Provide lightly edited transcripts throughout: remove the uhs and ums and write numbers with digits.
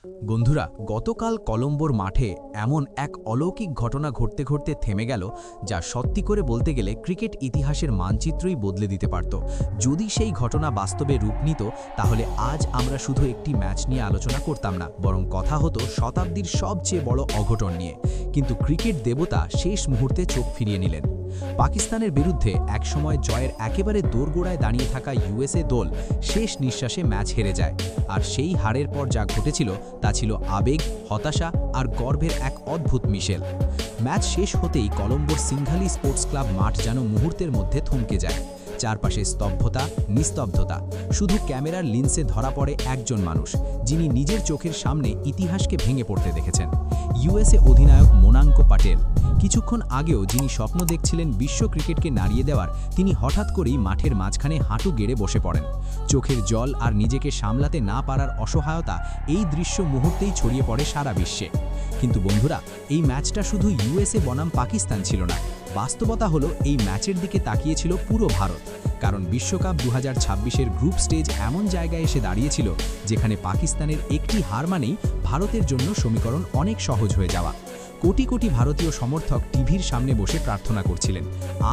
বন্ধুরা, গতকাল কলম্বোর মাঠে এমন এক অলৌকিক ঘটনা ঘটতে ঘটতে থেমে গেল, যা সত্যি করে বলতে গেলে ক্রিকেট ইতিহাসের মানচিত্রই বদলে দিতে পারত। যদি সেই ঘটনা বাস্তবে রূপ নিত, তাহলে আজ আমরা শুধু একটি ম্যাচ নিয়ে আলোচনা করতাম না, বরং কথা হতো শতাব্দীর সবচেয়ে বড় অঘটন নিয়ে। কিন্তু ক্রিকেট দেবতা শেষ মুহূর্তে চোখ ফিরিয়ে নিলেন। পাকিস্তানের বিরুদ্ধে একসময় জয়ের একেবারে দোরগোড়ায় দাঁড়িয়ে থাকা ইউএসএ দল শেষ নিঃশ্বাসে ম্যাচ হেরে যায়। আর সেই হারের পর যা ঘটেছিল তা ছিল আবেগ, হতাশা আর গর্বের এক অদ্ভুত মিশেল। ম্যাচ শেষ হতেই কলম্বোর সিংঘালি স্পোর্টস ক্লাব মাঠ যেন মুহূর্তের মধ্যে থমকে যায়। চারপাশে স্তব্ধতা, নিস্তব্ধতা। শুধু ক্যামেরার লেন্সে ধরা পড়ে একজন মানুষ, যিনি নিজের চোখের সামনে ইতিহাসকে ভেঙে পড়তে দেখেছেন। ইউএসএ অধিনায়ক মোনাঙ্কো প্যাটেল। কিছুক্ষণ আগেও যিনি স্বপ্ন দেখছিলেন বিশ্ব ক্রিকেটকে নাড়িয়ে দেওয়ার, তিনি হঠাৎ করেই মাঠের মাঝখানে হাঁটু গেড়ে বসে পড়েন। চোখের জল আর নিজেকে সামলাতে না পারার অসহায়তা এই দৃশ্য মুহূর্তেই ছড়িয়ে পড়ে সারা বিশ্বে। কিন্তু বন্ধুরা, এই ম্যাচটা শুধু ইউএসএ বনাম পাকিস্তান ছিল না। বাস্তবতা হলো, এই ম্যাচের দিকে তাকিয়েছিল পুরো ভারত। কারণ বিশ্বকাপ 2026-এর গ্রুপ স্টেজ এমন জায়গায় এসে দাঁড়িয়েছিল, যেখানে পাকিস্তানের একটি হার মানেই ভারতের জন্য সমীকরণ অনেক সহজ হয়ে যাওয়া। কোটি কোটি ভারতীয় সমর্থক টিভির সামনে বসে প্রার্থনা করছিলেন,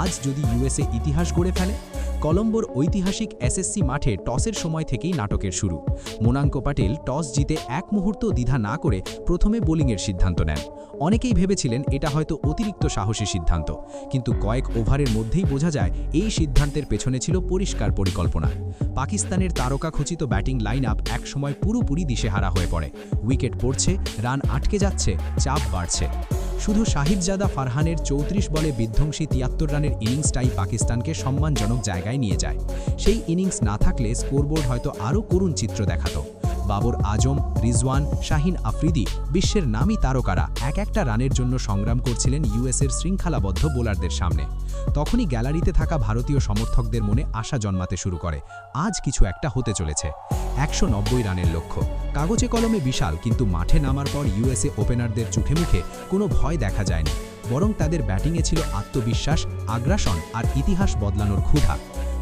আজ যদি ইউএসএ ইতিহাস গড়ে ফেলে। কলম্বোর ঐতিহাসিক এসএসসি মাঠে টসের সময় থেকেই নাটকের শুরু। মোনাঙ্কো প্যাটেল টস জিতে এক মুহূর্ত দ্বিধা না করে প্রথমে বোলিংয়ের সিদ্ধান্ত নেন। অনেকেই ভেবেছিলেন এটা হয়তো অতিরিক্ত সাহসী সিদ্ধান্ত, কিন্তু কয়েক ওভারের মধ্যেই বোঝা যায় এই সিদ্ধান্তের পেছনে ছিল পরিষ্কার পরিকল্পনা। পাকিস্তানের তারকাখচিত ব্যাটিং লাইন আপ একসময় পুরোপুরি দিশেহারা হয়ে পড়ে। উইকেট পড়ছে, রান আটকে যাচ্ছে, চাপ বাড়ছে। শুধু শাহিদজাদা ফারহানের 34 বলে বিধ্বংসী 73 রানের ইনিংসটাই পাকিস্তানকে সম্মানজনক জায়গায় নিয়ে যায়। সেই ইনিংস না থাকলে স্কোরবোর্ড হয়তো আরও করুণ চিত্র দেখাতো। বাবর আজম, রিজওয়ান, শাহিন আফ্রিদি, বিশ্বের নামী তারকারা এক একটা রানের জন্য সংগ্রাম করছিলেন ইউএসএর শৃঙ্খলাবদ্ধ বোলারদের সামনে। তখনই গ্যালারিতে থাকা ভারতীয় সমর্থকদের মনে আশা জন্মাতে শুরু করে, আজ কিছু একটা হতে চলেছে। 190 রানের লক্ষ্য, কাগজে কলমে বিশাল, কিন্তু মাঠে নামার পর ইউএসএ ওপেনারদের চোখে মুখে কোনো ভয় দেখা যায়নি, বরং তাদের ব্যাটিংয়ে ছিল আত্মবিশ্বাস, আগ্রাসন আর ইতিহাস বদলানোর ক্ষুধা।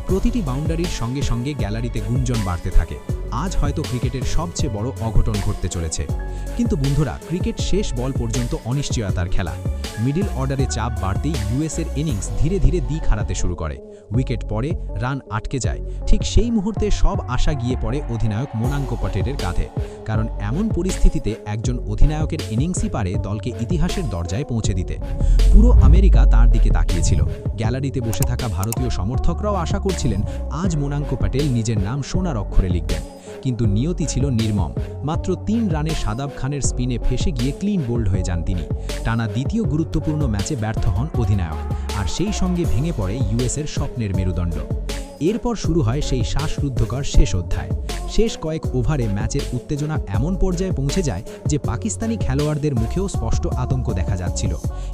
প্রতিটি বাউন্ডারির সঙ্গে সঙ্গে গ্যালারিতে গুঞ্জন বাড়তে থাকে, আজ হয়তো ক্রিকেটের সবচেয়ে বড় অঘটন ঘটতে চলেছে। কিন্তু বন্ধুরা, ক্রিকেট শেষ বল পর্যন্ত অনিশ্চয়তার খেলা। মিডল অর্ডারে চাপ বাড়তেই ইউএসএর ইনিংস ধীরে ধীরে দিক হারাতে শুরু করে। উইকেট পড়ে, রান আটকে যায়। ঠিক সেই মুহূর্তে সব আশা গিয়ে পড়ে অধিনায়ক মোনাঙ্কো প্যাটেলের কাঁধে। কারণ এমন পরিস্থিতিতে একজন অধিনায়কের ইনিংসই পারে দলকে ইতিহাসের দরজায় পৌঁছে দিতে। পুরো আমেরিকা তার দিকে তাকিয়েছিল। গ্যালারিতে বসে থাকা ভারতীয় সমর্থকরাও আশা করছিলেন, আজ মোনাঙ্কো প্যাটেল নিজের নাম সোনার অক্ষরে লিখবেন। কিন্তু নিয়তি ছিল নির্মম। মাত্র 3 রানে শাদাব খানের স্পিনে ফেসে গিয়ে ক্লিন বোল্ড হয়ে যান তিনি। টানা দ্বিতীয় গুরুত্বপূর্ণ ম্যাচে ব্যর্থ হন অধিনায়ক, আর সেই সঙ্গে ভেঙে পড়ে ইউএসএর স্বপ্নের মেরুদণ্ড। এরপর শুরু হয় সেই শ্বাসরুদ্ধকর শেষ অধ্যায়। শেষ কয়েক ওভারে ম্যাচের উত্তেজনা এমন পর্যায়ে পৌঁছে যায় যে পাকিস্তানি খেলোয়াড়দের মুখেও স্পষ্ট আতঙ্ক দেখা যাচ্ছিল।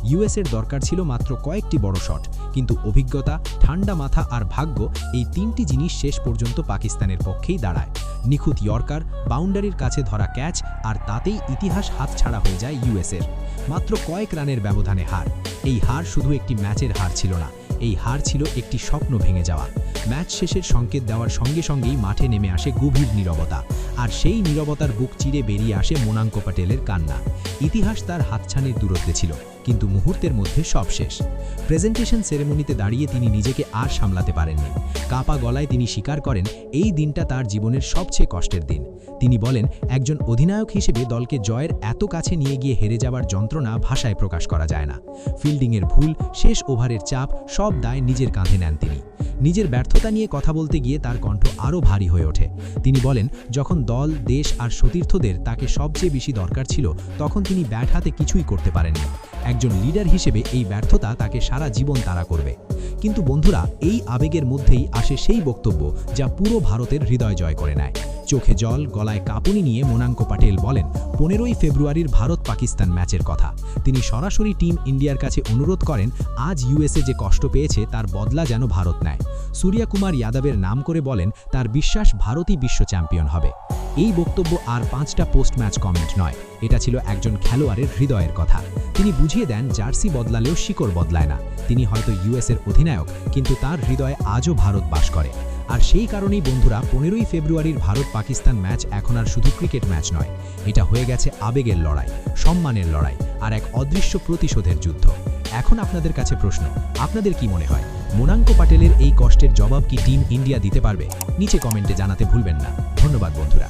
ইউএসএর দরকার ছিল মাত্র কয়েকটি বড় শট, কিন্তু অভিজ্ঞতা, ঠান্ডা মাথা আর ভাগ্য, এই 3টি জিনিস শেষ পর্যন্ত পাকিস্তানের পক্ষেই দাঁড়ায়। নিখুঁত ইয়র্কার, বাউন্ডারির কাছে ধরা ক্যাচ, আর তাতেই ইতিহাস হাতছাড়া হয়ে যায় ইউএসএর। মাত্র কয়েক রানের ব্যবধানে হার। এই হার শুধু একটি ম্যাচের হার ছিল না, এই হার ছিল একটি স্বপ্ন ভেঙে যাওয়া। ম্যাচ শেষের সংকেত দেওয়ার সঙ্গে সঙ্গেই মাঠে নেমে আসে গভীর নীরবতা, আর সেই নীরবতার বুক চিরে বেরিয়ে আসে মোনাঙ্কো প্যাটেলের কান্না। ইতিহাস তার হাতছানির দূরত্বে ছিল, কিন্তু মুহূর্তের মধ্যে সব শেষ। প্রেজেন্টেশন সেরেমনিতে দাঁড়িয়ে তিনি নিজেকে আর সামলাতে পারেননি। কাপা গলায় তিনি স্বীকার করেন, এই দিনটা তার জীবনের সবচেয়ে কষ্টের দিন। তিনি বলেন, একজন অধিনায়ক হিসেবে দলকে জয়ের এত কাছে নিয়ে গিয়ে হেরে যাওয়ার যন্ত্রণা ভাষায় প্রকাশ করা যায় না। ফিল্ডিংয়ের ভুল, শেষ ওভারের চাপ, সব দায় নিজের কাঁধে নেন তিনি। নিজের ব্যর্থতা নিয়ে কথা বলতে গিয়ে তার কণ্ঠ আরও ভারী হয়ে ওঠে। তিনি বলেন, যখন দল, দেশ আর সতীর্থদের তাকে সবচেয়ে বেশি দরকার ছিল, তখন তিনি ব্যাট হাতে কিছুই করতে পারেননি। একজন লিডার হিসেবে এই ব্যর্থতা তাকে সারা জীবন তাড়া করবে। কিন্তু বন্ধুরা, এই আবেগের মধ্যেই আসে সেই বক্তব্য যা পুরো ভারতের হৃদয় জয় করে নেয়। চোখে জল, গলায় কাঁপুনি নিয়ে মোনাঙ্কো প্যাটেল বলেন 15ই ফেব্রুয়ারির ভারত-পাকিস্তান ম্যাচের কথা। তিনি সরাসরি টিম ইন্ডিয়ার কাছে অনুরোধ করেন, আজ ইউএসএ যে কষ্ট পেয়েছে তার বদলা যেন ভারত নেয়। সূর্যকুমার যাদবের নাম করে বলেন, তার বিশ্বাস ভারতই বিশ্ব চ্যাম্পিয়ন হবে। এই বক্তব্য আর 5টা পোস্ট ম্যাচ কমেন্ট নয়, এটা ছিল একজন খেলোয়াড়ের হৃদয়ের কথা। তিনি বুঝিয়ে দেন, জার্সি বদলালেও শিকড় বদলায় না। তিনি হয়তো ইউএসএর অধিনায়ক, কিন্তু তার হৃদয়ে আজও ভারত বাস করে। আর সেই কারণেই বন্ধুরা 15ই ফেব্রুয়ারির ভারত পাকিস্তান ম্যাচ এখন আর শুধু ক্রিকেট ম্যাচ নয়, এটা হয়ে গেছে আবেগের লড়াই, সম্মানের লড়াই আর এক অদৃশ্য প্রতিশোধের যুদ্ধ। এখন আপনাদের কাছে প্রশ্ন, আপনাদের কি মনে হয় মোনাঙ্কো প্যাটেলের এই কষ্টের জবাব কি টিম ইন্ডিয়া দিতে পারবে? নিচে কমেন্টে জানাতে ভুলবেন না। ধন্যবাদ বন্ধুরা।